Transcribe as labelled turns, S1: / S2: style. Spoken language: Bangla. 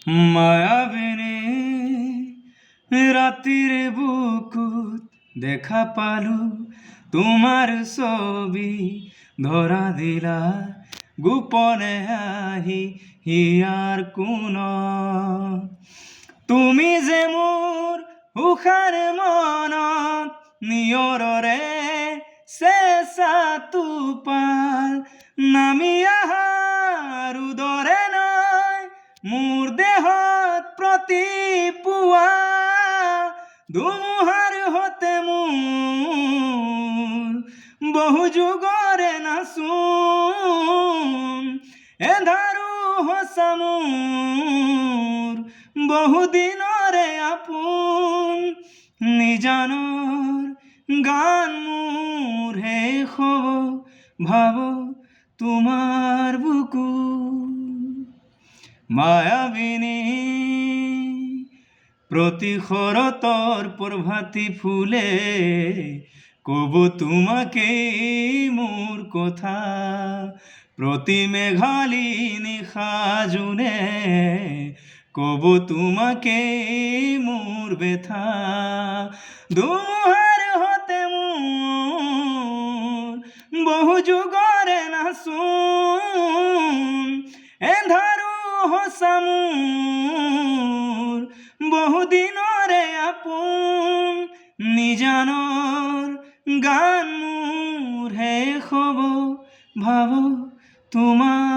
S1: মায়াবিনী রাতির বুকুত দেখা পালু তোমার ছবি ধরা দিলা গোপনে আহি হিয়ার কোন তুমি যে মোৰ উশাৰ মনত নিয়ৰৰে চেঁচা টোপাল নামি আহাৰ উদৰে নাই মোৰ দেহত প্ৰতি পুৱা ধুমুহাৰ হতে মোৰ বহু যুগৰে নাচোন এন্ধাৰো হসা মোৰ বহুদিনরে আপোন নিজানোর গান মোর হে খব ভাব তোমার বুকু মায়াবিনী প্রতিখরতর প্রভাতী ফুলে কব তোমাকে মোর কথা প্রতি মেঘালী নিশা জুনে কব তোমাকে মোর ব্যথা ধুমুহার হতে মোর বহু যুগরে নাচোন এন্ধাৰো হসা মোর বহুদিনরে আপোন নিজানোর গান মোর হে খব ভাব তোমার